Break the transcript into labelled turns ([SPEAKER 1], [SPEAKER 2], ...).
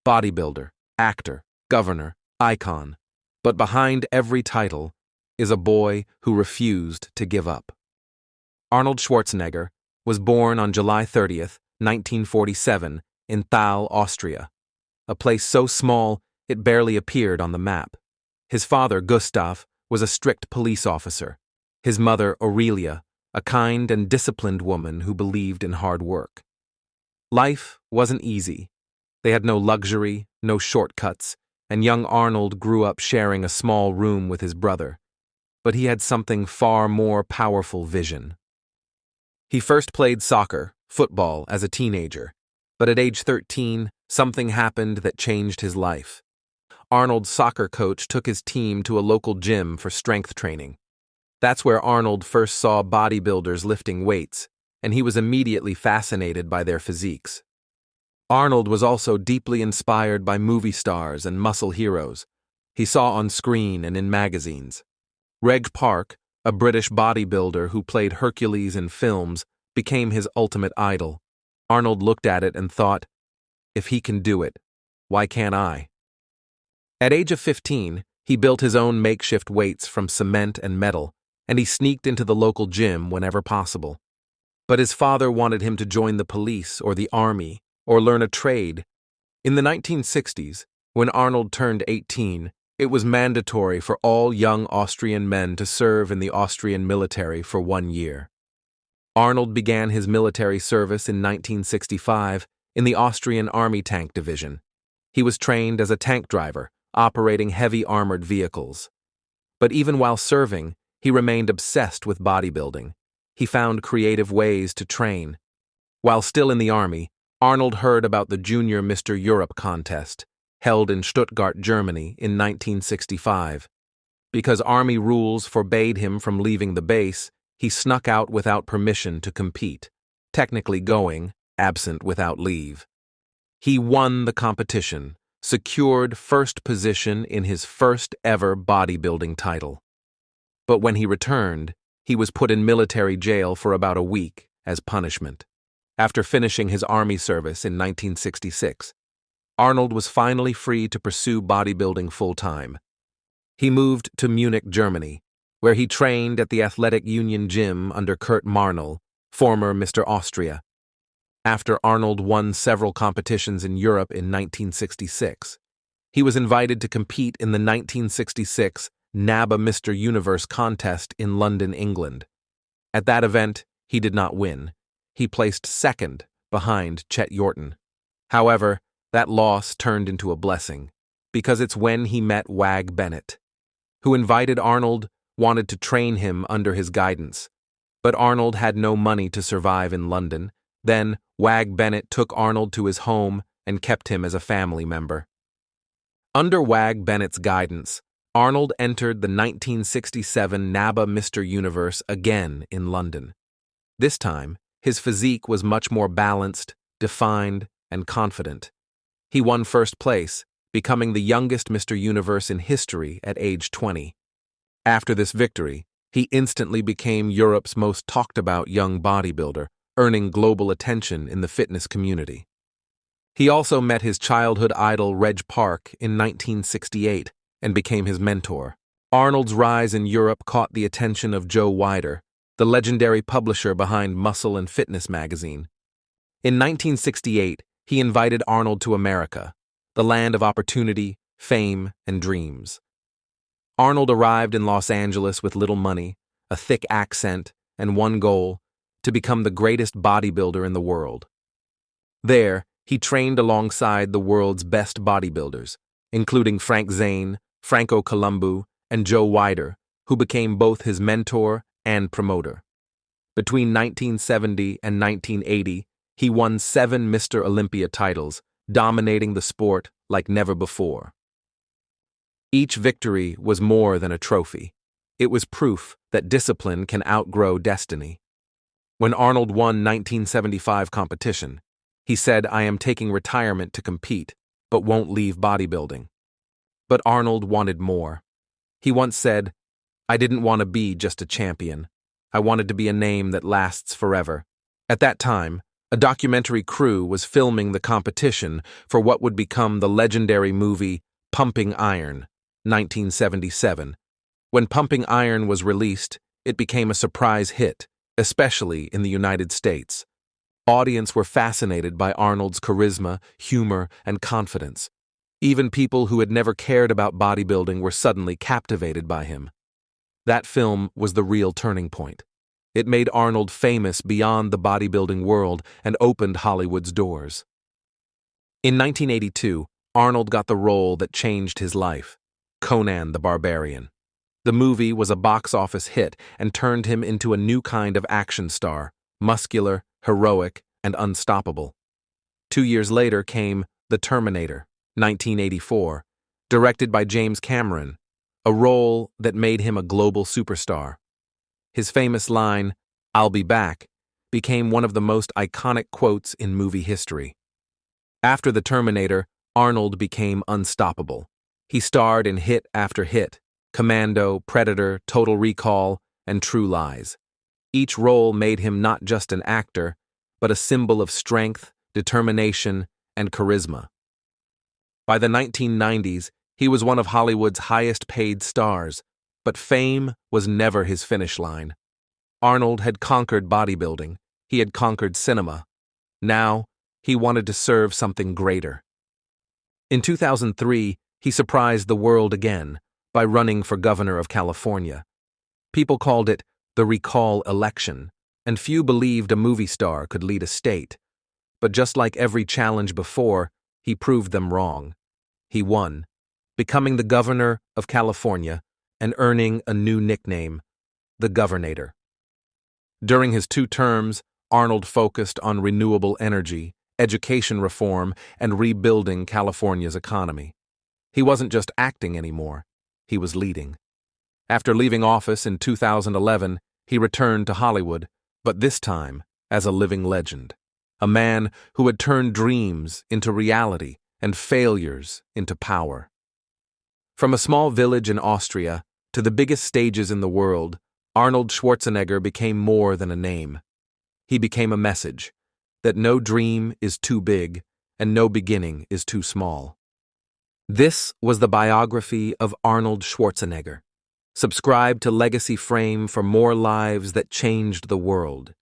[SPEAKER 1] bodybuilder, actor, governor, icon. But behind every title is a boy who refused to give up. Arnold Schwarzenegger was born on July 30th, 1947, in Thal, Austria, a place so small it barely appeared on the map. His father, Gustav, was a strict police officer. His mother, Aurelia, a kind and disciplined woman who believed in hard work. Life wasn't easy. They had no luxury, no shortcuts, and young Arnold grew up sharing a small room with his brother. But he had something far more powerful vision. He first played soccer, football, as a teenager, but at age 13, something happened that changed his life. Arnold's soccer coach took his team to a local gym for strength training. That's where Arnold first saw bodybuilders lifting weights, and he was immediately fascinated by their physiques. Arnold was also deeply inspired by movie stars and muscle heroes he saw on screen and in magazines. Reg Park, a British bodybuilder who played Hercules in films, became his ultimate idol. Arnold looked at it and thought, if he can do it, why can't I? At age of 15, he built his own makeshift weights from cement and metal, and he sneaked into the local gym whenever possible. But his father wanted him to join the police or the army or learn a trade. In the 1960s, when Arnold turned 18, it was mandatory for all young Austrian men to serve in the Austrian military for 1 year. Arnold began his military service in 1965 in the Austrian Army Tank Division. He was trained as a tank driver, operating heavy armored vehicles. But even while serving, he remained obsessed with bodybuilding. He found creative ways to train. While still in the army, Arnold heard about the Junior Mr. Europe contest, held in Stuttgart, Germany in 1965. Because army rules forbade him from leaving the base, he snuck out without permission to compete, technically going, absent without leave. He won the competition, secured first position in his first ever bodybuilding title. But when he returned, he was put in military jail for about a week as punishment. After finishing his army service in 1966, Arnold was finally free to pursue bodybuilding full-time. He moved to Munich, Germany, where he trained at the Athletic Union Gym under Kurt Marnell, former Mr. Austria. After Arnold won several competitions in Europe in 1966, he was invited to compete in the 1966 NABA Mr. Universe contest in London, England. At that event, he did not win. He placed second behind Chet Yorton. However, that loss turned into a blessing, because it's when he met Wag Bennett, who invited Arnold, wanted to train him under his guidance. But Arnold had no money to survive in London. Then, Wag Bennett took Arnold to his home and kept him as a family member. Under Wag Bennett's guidance, Arnold entered the 1967 NABA Mr. Universe again in London. This time, his physique was much more balanced, defined, and confident. He won first place, becoming the youngest Mr. Universe in history at age 20. After this victory, he instantly became Europe's most talked-about young bodybuilder, earning global attention in the fitness community. He also met his childhood idol Reg Park in 1968 and became his mentor. Arnold's rise in Europe caught the attention of Joe Weider, the legendary publisher behind Muscle and Fitness magazine. In 1968, he invited Arnold to America, the land of opportunity, fame, and dreams. Arnold arrived in Los Angeles with little money, a thick accent, and one goal: to become the greatest bodybuilder in the world. There, he trained alongside the world's best bodybuilders, including Frank Zane, Franco Columbu, and Joe Weider, who became both his mentor and promoter. Between 1970 and 1980, he won 7 Mr. Olympia titles, dominating the sport like never before. Each victory was more than a trophy. It was proof that discipline can outgrow destiny. When Arnold won 1975 competition, he said, "I am taking retirement to compete, but won't leave bodybuilding." But Arnold wanted more. He once said, "I didn't want to be just a champion. I wanted to be a name that lasts forever." At that time, A documentary crew was filming the competition for what would become the legendary movie Pumping Iron, 1977. When Pumping Iron was released, it became a surprise hit, especially in the United States. Audience were fascinated by Arnold's charisma, humor, and confidence. Even people who had never cared about bodybuilding were suddenly captivated by him. That film was the real turning point. It made Arnold famous beyond the bodybuilding world and opened Hollywood's doors. In 1982, Arnold got the role that changed his life, Conan the Barbarian. The movie was a box office hit and turned him into a new kind of action star, muscular, heroic, and unstoppable. 2 years later came The Terminator, 1984, directed by James Cameron, a role that made him a global superstar. His famous line, "I'll be back," became one of the most iconic quotes in movie history. After The Terminator, Arnold became unstoppable. He starred in hit after hit, Commando, Predator, Total Recall, and True Lies. Each role made him not just an actor, but a symbol of strength, determination, and charisma. By the 1990s, he was one of Hollywood's highest-paid stars, but fame was never his finish line. Arnold had conquered bodybuilding. He had conquered cinema. Now, he wanted to serve something greater. In 2003, he surprised the world again by running for governor of California. People called it the recall election, and few believed a movie star could lead a state. But just like every challenge before, he proved them wrong. He won, becoming the governor of California and earning a new nickname, the Governator. During his 2 terms, Arnold focused on renewable energy, education reform, and rebuilding California's economy. He wasn't just acting anymore, he was leading. After leaving office in 2011, he returned to Hollywood, but this time as a living legend. A man who had turned dreams into reality and failures into power. From a small village in Austria to the biggest stages in the world, Arnold Schwarzenegger became more than a name. He became a message that no dream is too big and no beginning is too small. This was the biography of Arnold Schwarzenegger. Subscribe to Legacy Frame for more lives that changed the world.